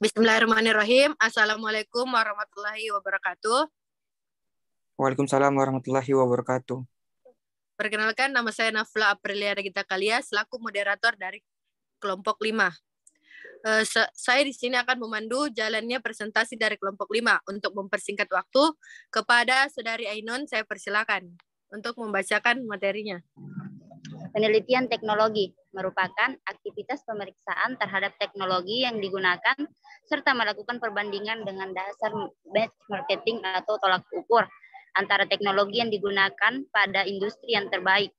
Bismillahirrahmanirrahim. Assalamualaikum warahmatullahi wabarakatuh. Waalaikumsalam warahmatullahi wabarakatuh. Perkenalkan, nama saya Nafla Aprilia Regita Kalia, selaku moderator dari kelompok 5. Saya di sini akan memandu jalannya presentasi dari kelompok 5. Untuk mempersingkat waktu, kepada Saudari Ainun saya persilakan untuk membacakan materinya. Penelitian teknologi merupakan aktivitas pemeriksaan terhadap teknologi yang digunakan serta melakukan perbandingan dengan dasar benchmarking atau tolak ukur antara teknologi yang digunakan pada industri yang terbaik.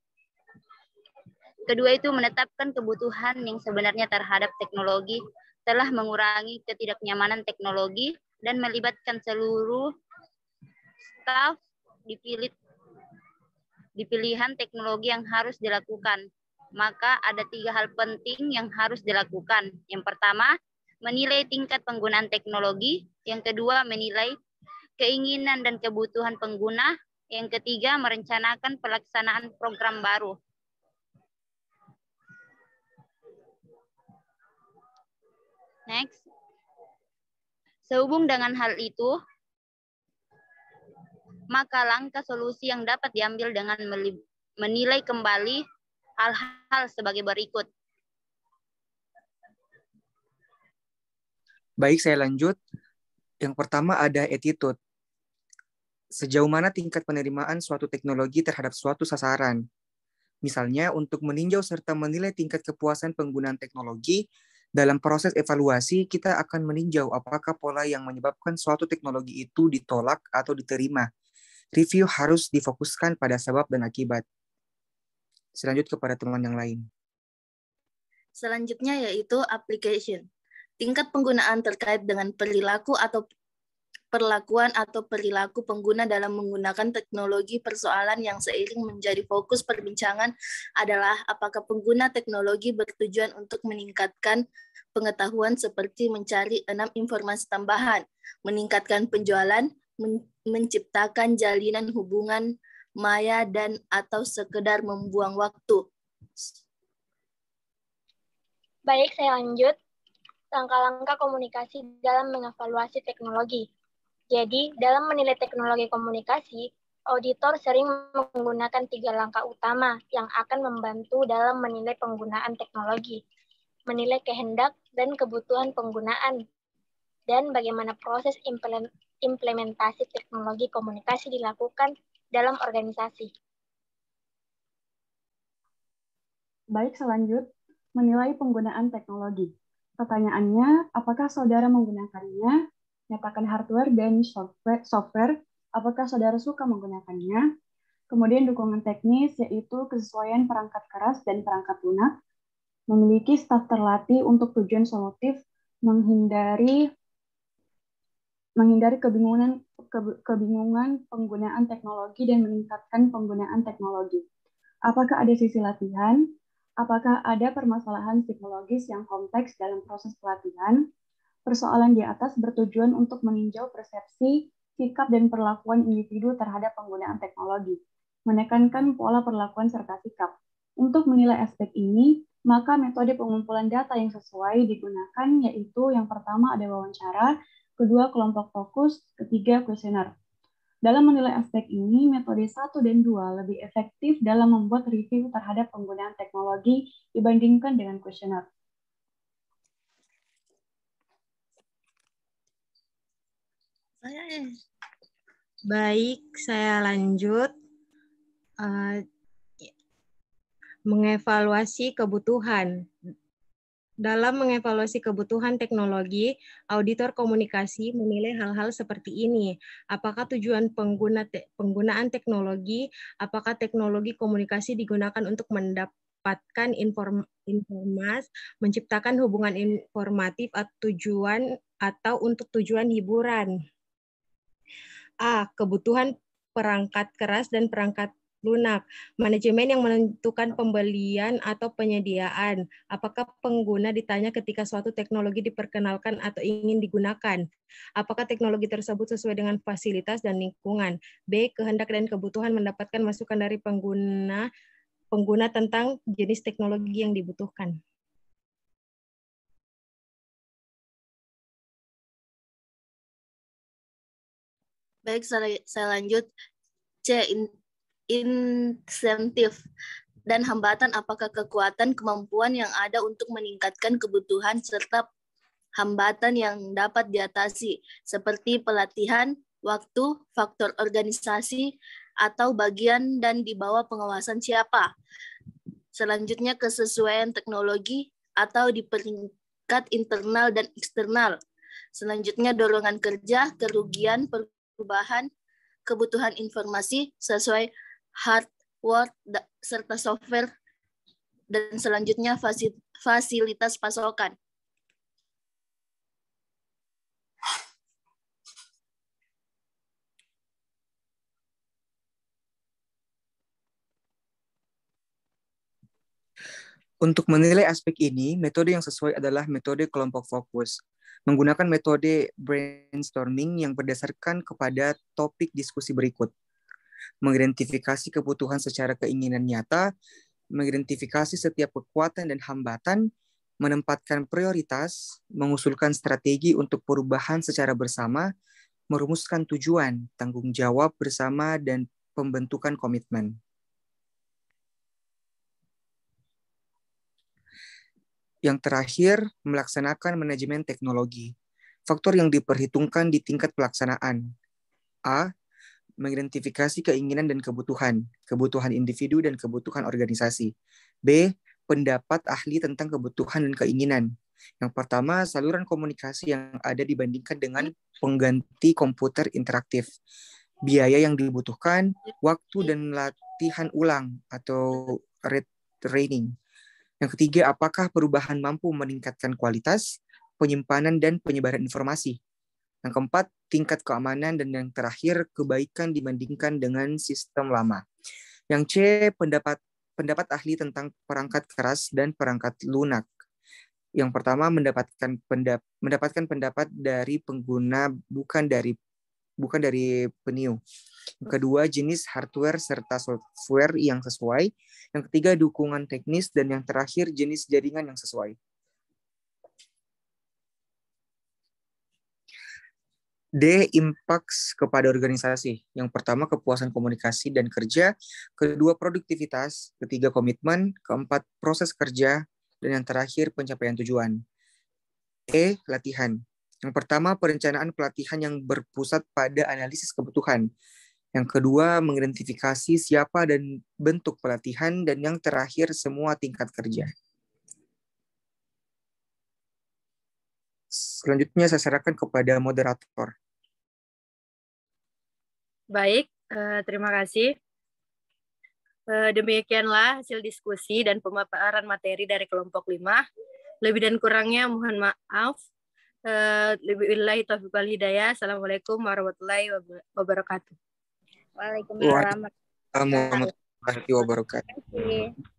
Kedua itu menetapkan kebutuhan yang sebenarnya terhadap teknologi, telah mengurangi ketidaknyamanan teknologi dan melibatkan seluruh staf di pilihan teknologi yang harus dilakukan. Maka ada 3 hal penting yang harus dilakukan. Yang pertama, menilai tingkat penggunaan teknologi. Yang kedua, menilai keinginan dan kebutuhan pengguna. Yang ketiga, merencanakan pelaksanaan program baru. Next. Sehubung dengan hal itu, maka langkah solusi yang dapat diambil dengan menilai kembali hal-hal sebagai berikut. Baik, saya lanjut. Yang pertama ada attitude. Sejauh mana tingkat penerimaan suatu teknologi terhadap suatu sasaran. Misalnya, untuk meninjau serta menilai tingkat kepuasan penggunaan teknologi, dalam proses evaluasi kita akan meninjau apakah pola yang menyebabkan suatu teknologi itu ditolak atau diterima. Review harus difokuskan pada sebab dan akibat. Selanjutnya kepada teman yang lain. Selanjutnya yaitu application. Tingkat penggunaan terkait dengan perilaku atau perlakuan atau perilaku pengguna dalam menggunakan teknologi. Persoalan yang seiring menjadi fokus perbincangan adalah apakah pengguna teknologi bertujuan untuk meningkatkan pengetahuan seperti mencari 6 informasi tambahan, meningkatkan penjualan, menciptakan jalinan hubungan maya dan atau sekedar membuang waktu. Baik, saya lanjut. Langkah-langkah komunikasi dalam mengevaluasi teknologi. Jadi, dalam menilai teknologi komunikasi, auditor sering menggunakan 3 langkah utama yang akan membantu dalam menilai penggunaan teknologi, menilai kehendak dan kebutuhan penggunaan, dan bagaimana proses implementasi teknologi komunikasi dilakukan dalam organisasi. Baik, selanjut, menilai penggunaan teknologi. Pertanyaannya, apakah saudara menggunakannya? Nyatakan hardware dan software, apakah saudara suka menggunakannya? Kemudian dukungan teknis, yaitu kesesuaian perangkat keras dan perangkat lunak, memiliki staf terlatih untuk tujuan solutif, menghindari kebingungan penggunaan teknologi dan meningkatkan penggunaan teknologi. Apakah ada sisi latihan? Apakah ada permasalahan psikologis yang kompleks dalam proses pelatihan? Persoalan di atas bertujuan untuk meninjau persepsi, sikap, dan perlakuan individu terhadap penggunaan teknologi, menekankan pola perlakuan serta sikap. Untuk menilai aspek ini, maka metode pengumpulan data yang sesuai digunakan, yaitu yang pertama ada wawancara, kedua kelompok fokus, ketiga kuesioner. Dalam menilai aspek ini, metode 1 dan 2 lebih efektif dalam membuat review terhadap penggunaan teknologi dibandingkan dengan kuesioner. Baik, saya lanjut. Mengevaluasi kebutuhan. Dalam mengevaluasi kebutuhan teknologi, auditor komunikasi menilai hal-hal seperti ini. Apakah tujuan penggunaan teknologi, apakah teknologi komunikasi digunakan untuk mendapatkan informasi, menciptakan hubungan informatif atau untuk tujuan hiburan. A. Kebutuhan perangkat keras dan perangkat lunak. Manajemen yang menentukan pembelian atau penyediaan. Apakah pengguna ditanya ketika suatu teknologi diperkenalkan atau ingin digunakan? Apakah teknologi tersebut sesuai dengan fasilitas dan lingkungan? B. Kehendak dan kebutuhan mendapatkan masukan dari pengguna tentang jenis teknologi yang dibutuhkan. Baik, saya lanjut. C. Insentif dan hambatan. Apakah kekuatan kemampuan yang ada untuk meningkatkan kebutuhan serta hambatan yang dapat diatasi, seperti pelatihan, waktu, faktor organisasi, atau bagian dan di bawah pengawasan siapa. Selanjutnya, kesesuaian teknologi atau di peringkat internal dan eksternal. Selanjutnya, dorongan kerja, kerugian, perubahan, kebutuhan informasi sesuai hardware serta software, dan selanjutnya fasilitas pasokan. Untuk menilai aspek ini, metode yang sesuai adalah metode kelompok fokus. Menggunakan metode brainstorming yang berdasarkan kepada topik diskusi berikut. Mengidentifikasi kebutuhan secara keinginan nyata, mengidentifikasi setiap kekuatan dan hambatan, menempatkan prioritas, mengusulkan strategi untuk perubahan secara bersama, merumuskan tujuan, tanggung jawab bersama, dan pembentukan komitmen. Yang terakhir, melaksanakan manajemen teknologi. Faktor yang diperhitungkan di tingkat pelaksanaan. A. Mengidentifikasi keinginan dan kebutuhan individu dan kebutuhan organisasi. B. Pendapat ahli tentang kebutuhan dan keinginan. Yang pertama, saluran komunikasi yang ada dibandingkan dengan pengganti komputer interaktif. Biaya yang dibutuhkan, waktu dan latihan ulang atau retraining. Yang ketiga, apakah perubahan mampu meningkatkan kualitas, penyimpanan, dan penyebaran informasi. Yang keempat, tingkat keamanan, dan yang terakhir, kebaikan dibandingkan dengan sistem lama. Yang C, pendapat ahli tentang perangkat keras dan perangkat lunak. Yang pertama, mendapatkan pendapat dari pengguna, bukan dari peniu. Yang kedua, jenis hardware serta software yang sesuai. Yang ketiga, dukungan teknis. Dan yang terakhir, jenis jaringan yang sesuai. D. Impacts kepada organisasi. Yang pertama, kepuasan komunikasi dan kerja. Kedua, produktivitas. Ketiga, komitmen. Keempat, proses kerja. Dan yang terakhir, pencapaian tujuan. E. Latihan. Yang pertama, perencanaan pelatihan yang berpusat pada analisis kebutuhan. Yang kedua, mengidentifikasi siapa dan bentuk pelatihan. Dan yang terakhir, semua tingkat kerja. Selanjutnya, saya serahkan kepada moderator. Baik, terima kasih. Demikianlah hasil diskusi dan pemaparan materi dari kelompok 5. Lebih dan kurangnya mohon maaf. Wabillahi taufiq wal hidayah. Assalamualaikum warahmatullahi wabarakatuh. Waalaikumsalam warahmatullahi wabarakatuh.